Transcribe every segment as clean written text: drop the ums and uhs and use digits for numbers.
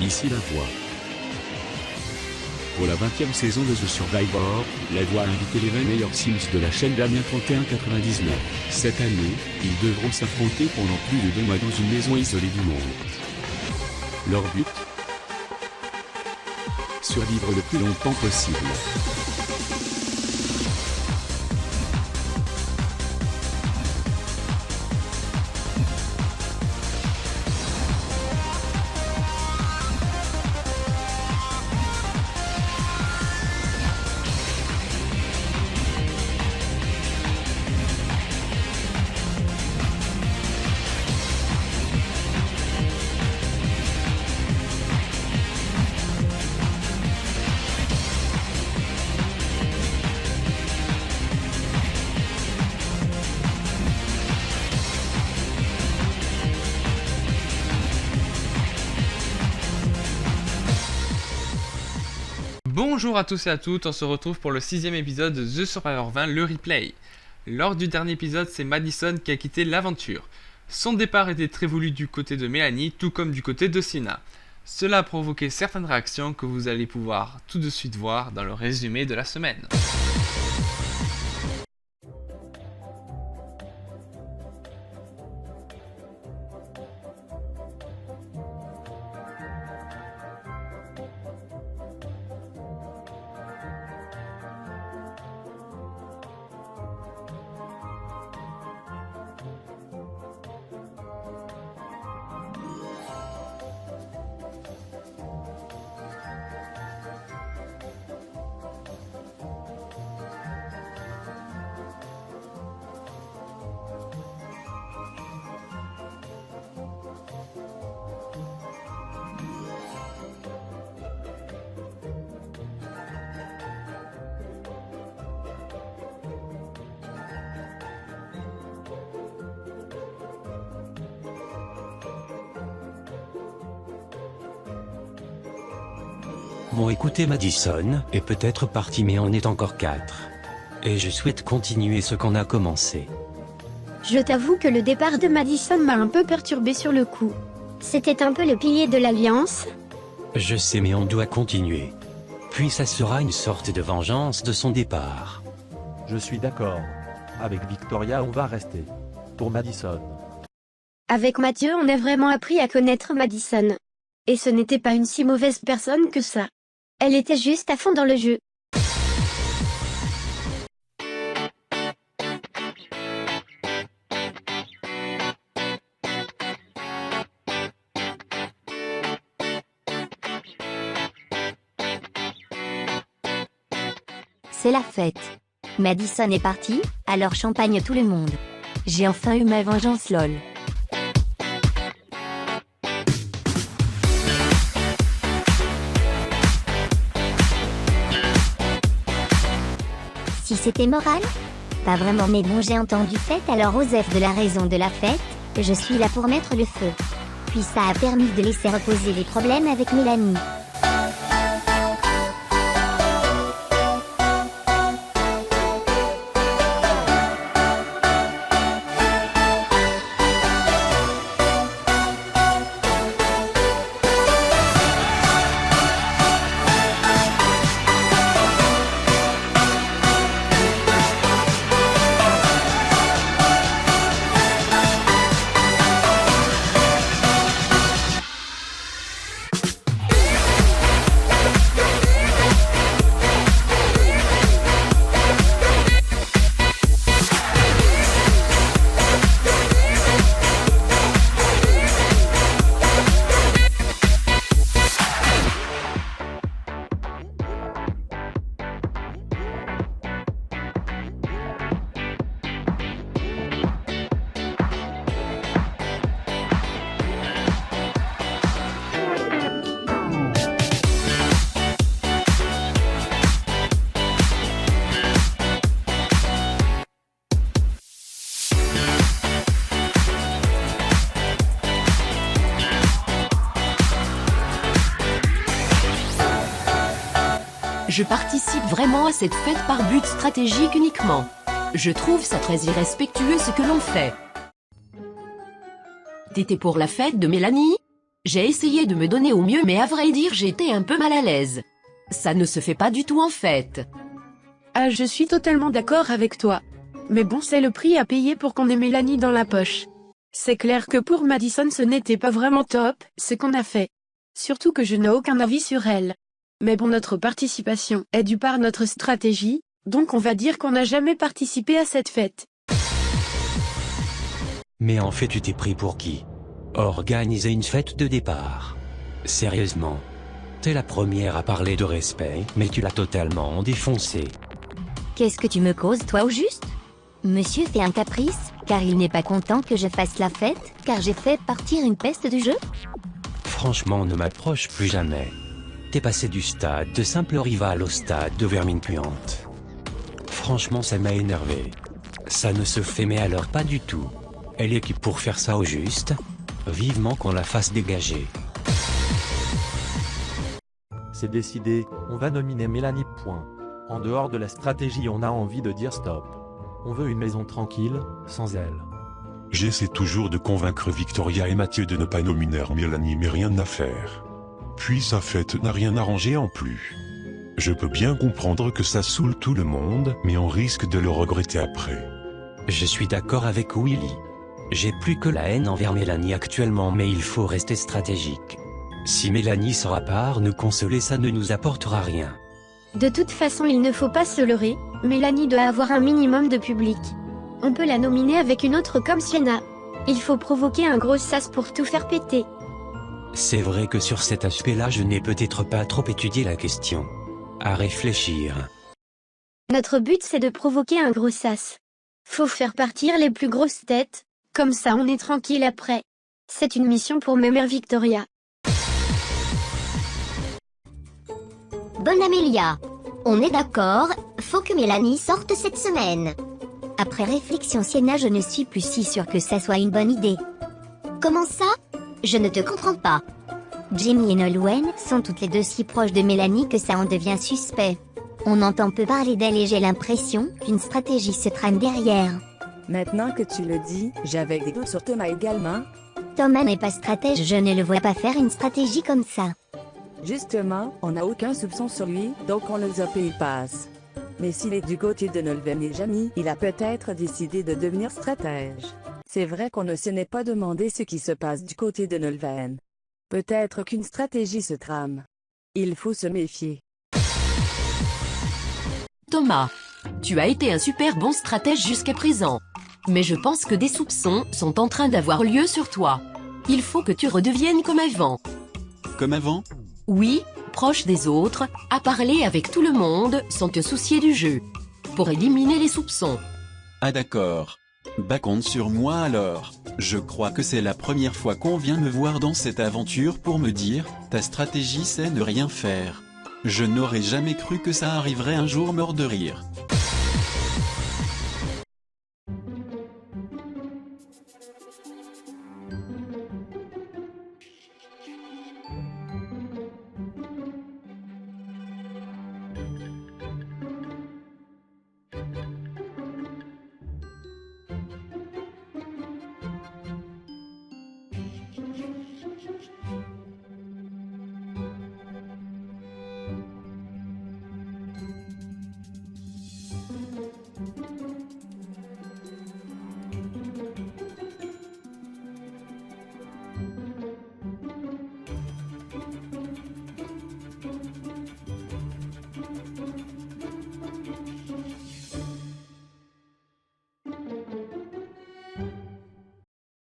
ici La Voix. Pour la 20e saison de The Survivor, La Voix a invité les 20 meilleurs Sims de la chaîne Damien 3199. Cette année, ils devront s'affronter pendant plus de 2 mois dans une maison isolée du monde. Leur but ? Survivre le plus longtemps possible. Bonjour à tous et à toutes, on se retrouve pour le 6ème épisode de The Survivor 20, le replay. Lors du dernier épisode, c'est Madison qui a quitté l'aventure. Son départ était très voulu du côté de Mélanie, tout comme du côté de Sina. Cela a provoqué certaines réactions que vous allez pouvoir tout de suite voir dans le résumé de la semaine. Bon, écoutez, Madison est peut-être parti, mais on est encore 4. Et je souhaite continuer ce qu'on a commencé. Je t'avoue que le départ de Madison m'a un peu perturbé sur le coup. C'était un peu le pilier de l'Alliance. Je sais, mais on doit continuer. Puis ça sera une sorte de vengeance de son départ. Je suis d'accord. Avec Victoria, on va rester. Pour Madison. Avec Mathieu, on a vraiment appris à connaître Madison. Et ce n'était pas une si mauvaise personne que ça. Elle était juste à fond dans le jeu. C'est la fête. Madison est partie, alors champagne tout le monde. J'ai enfin eu ma vengeance lol. Si c'était moral? Pas vraiment, mais bon, j'ai entendu fête, alors Osef de la raison de la fête, je suis là pour mettre le feu. Puis ça a permis de laisser reposer les problèmes avec Mélanie. Je participe vraiment à cette fête par but stratégique uniquement. Je trouve ça très irrespectueux ce que l'on fait. T'étais pour la fête de Mélanie? J'ai essayé de me donner au mieux mais à vrai dire j'étais un peu mal à l'aise. Ça ne se fait pas du tout en fait. Ah, je suis totalement d'accord avec toi. Mais bon, c'est le prix à payer pour qu'on ait Mélanie dans la poche. C'est clair que pour Madison ce n'était pas vraiment top, ce qu'on a fait. Surtout que je n'ai aucun avis sur elle. Mais bon, notre participation est due par notre stratégie, donc on va dire qu'on n'a jamais participé à cette fête. Mais en fait tu t'es pris pour qui? Organiser une fête de départ. Sérieusement. T'es la première à parler de respect, mais tu l'as totalement défoncé. Qu'est-ce que tu me causes toi au juste? Monsieur fait un caprice, car il n'est pas content que je fasse la fête, car j'ai fait partir une peste du jeu? Franchement, ne m'approche plus jamais. T'es passé du stade de simple rival au stade de vermine puante. Franchement, ça m'a énervé. Ça ne se fait mais alors pas du tout. Elle est qui pour faire ça au juste? Vivement qu'on la fasse dégager. C'est décidé, on va nominer Mélanie. Point. En dehors de la stratégie, on a envie de dire stop. On veut une maison tranquille, sans elle. J'essaie toujours de convaincre Victoria et Mathieu de ne pas nominer Mélanie, mais rien à faire. Puis sa fête n'a rien arrangé en plus. Je peux bien comprendre que ça saoule tout le monde, mais on risque de le regretter après. Je suis d'accord avec Willy. J'ai plus que la haine envers Mélanie actuellement, mais il faut rester stratégique. Si Mélanie sort à part nous consoler, ça ne nous apportera rien. De toute façon, il ne faut pas se leurrer, Mélanie doit avoir un minimum de public. On peut la nominer avec une autre comme Sienna. Il faut provoquer un gros sas pour tout faire péter. C'est vrai que sur cet aspect-là, je n'ai peut-être pas trop étudié la question. À réfléchir. Notre but c'est de provoquer un gros sas. Faut faire partir les plus grosses têtes, comme ça on est tranquille après. C'est une mission pour ma mère Victoria. Bonne Amélia. On est d'accord, faut que Mélanie sorte cette semaine. Après réflexion Sienna, je ne suis plus si sûre que ça soit une bonne idée. Comment ça? Je ne te comprends pas. Jamie et Nolwenn sont toutes les deux si proches de Mélanie que ça en devient suspect. On entend peu parler d'elle et j'ai l'impression qu'une stratégie se trame derrière. Maintenant que tu le dis, j'avais des doutes sur Thomas également. Thomas n'est pas stratège, je ne le vois pas faire une stratégie comme ça. Justement, on n'a aucun soupçon sur lui, donc on le zappe et il passe. Mais s'il est du côté de Nolwenn et Jamie, il a peut-être décidé de devenir stratège. C'est vrai qu'on ne se n'est pas demandé ce qui se passe du côté de Nolwenn. Peut-être qu'une stratégie se trame. Il faut se méfier. Thomas, tu as été un super bon stratège jusqu'à présent. Mais je pense que des soupçons sont en train d'avoir lieu sur toi. Il faut que tu redeviennes comme avant. Comme avant? Oui, proche des autres, à parler avec tout le monde sans te soucier du jeu. Pour éliminer les soupçons. Ah d'accord. Bah compte sur moi alors. Je crois que c'est la première fois qu'on vient me voir dans cette aventure pour me dire « Ta stratégie c'est ne rien faire ». Je n'aurais jamais cru que ça arriverait un jour, mort de rire.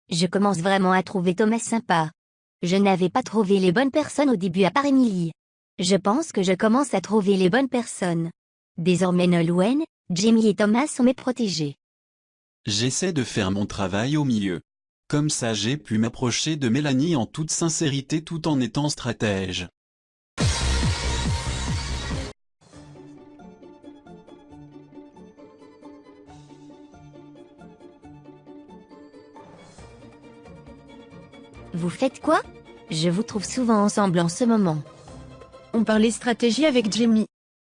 Je commence vraiment à trouver Thomas sympa. Je n'avais pas trouvé les bonnes personnes au début à part Emily. Je pense que je commence à trouver les bonnes personnes. Désormais Nolwenn, Jamie et Thomas sont mes protégés. J'essaie de faire mon travail au milieu. Comme ça j'ai pu m'approcher de Mélanie en toute sincérité tout en étant stratège. Vous faites quoi? Je vous trouve souvent ensemble en ce moment. On parlait stratégie avec Jamie.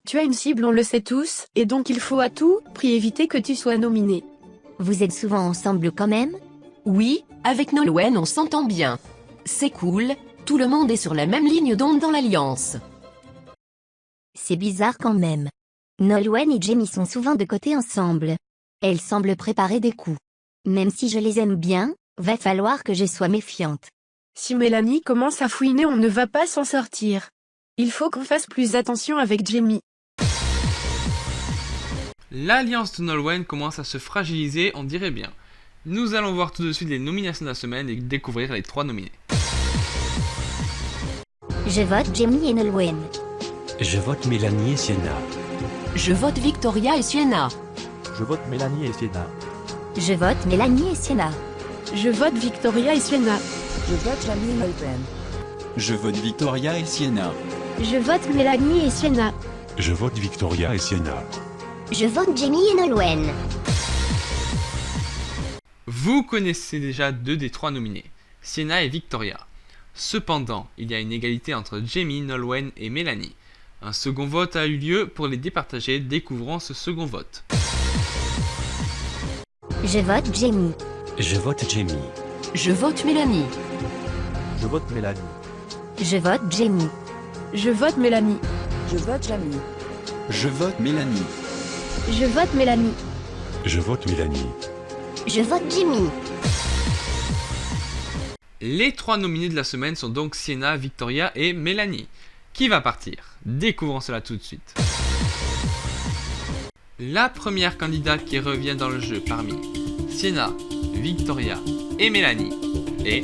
Tu as une cible, on le sait tous, et donc il faut à tout prix éviter que tu sois nominé. Vous êtes souvent ensemble quand même? Oui, avec Nolwenn on s'entend bien. C'est cool, Tout le monde est sur la même ligne d'onde dans l'Alliance. C'est bizarre quand même. Nolwenn et Jamie sont souvent de côté ensemble. Elles semblent préparer des coups. Même si je les aime bien, va falloir que je sois méfiante. Si Mélanie commence à fouiner, on ne va pas s'en sortir. Il faut qu'on fasse plus attention avec Jamie. L'alliance de Nolwenn commence à se fragiliser, on dirait bien. Nous allons voir tout de suite les nominations de la semaine et découvrir les 3 nominés. Je vote Jamie et Nolwenn. Je vote Mélanie et Sienna. Je vote Victoria et Sienna. Je vote Mélanie et Sienna. Je vote Mélanie et Sienna. Je vote Victoria et Sienna. Je vote Jamie et Nolwenn. Je vote Victoria et Sienna. Je vote Mélanie et Sienna. Je vote Victoria et Sienna. Je vote Jamie et Nolwenn. Vous connaissez déjà 2 des 3 nominés, Sienna et Victoria. Cependant, il y a une égalité entre Jamie, Nolwenn et Mélanie. Un second vote a eu lieu pour les départager, découvrons ce second vote. Je vote Jamie. Je vote Jamie. Je vote Mélanie. Je vote Mélanie. Je vote Jamie. Je vote Mélanie. Je vote Jamie. Je vote Mélanie. Je vote Mélanie. Je vote Mélanie. Je vote Jamie. Les 3 nominés de la semaine sont donc Sienna, Victoria et Mélanie. Qui va partir? Découvrons cela tout de suite. La première candidate qui revient dans le jeu parmi Sienna, Victoria et Mélanie est...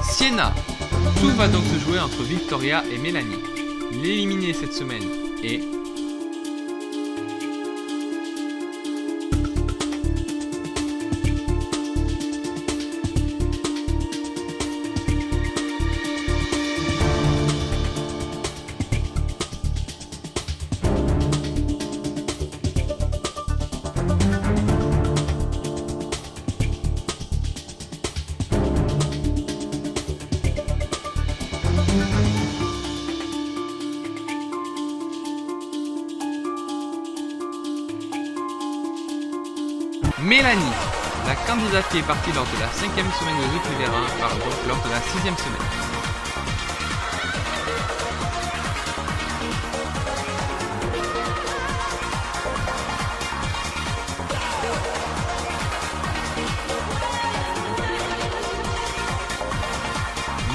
Sienna. Tout va donc se jouer entre Victoria et Mélanie. L'éliminée cette semaine est... Mélanie, la candidate qui est partie lors de la 5e semaine de The Pulverin, part donc lors de la 6e semaine.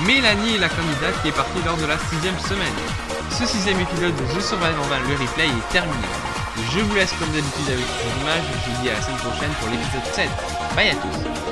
Mélanie est la candidate qui est partie lors de la 6e semaine. Ce 6e épisode de The Survivor 20, le replay, est terminé. Je vous laisse comme d'habitude avec ces images, je vous dis à la semaine prochaine pour l'épisode 7. Bye à tous.